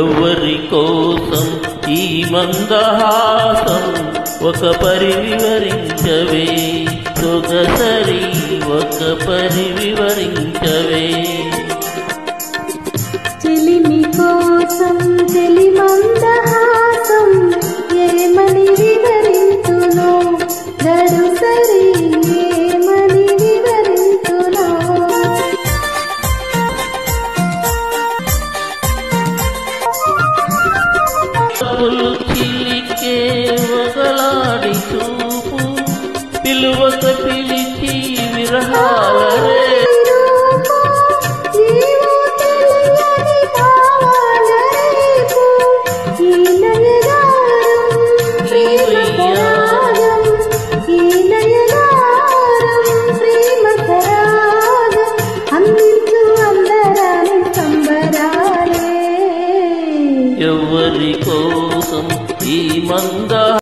ఎవరి కోసం ఈ మందహాసం ఒక పరి వివరించవే సొగసరి ఒక పరి వివరించవే చెలిమి కోసం చెలి మందహాసం ఏమని వివరించునో గడుసరి ఏమని వివరించునో చిలికే ఒకలాడి చూపు పిలువక పిలిచి విరహాలరే ఎవరి కోసం ఈ మంద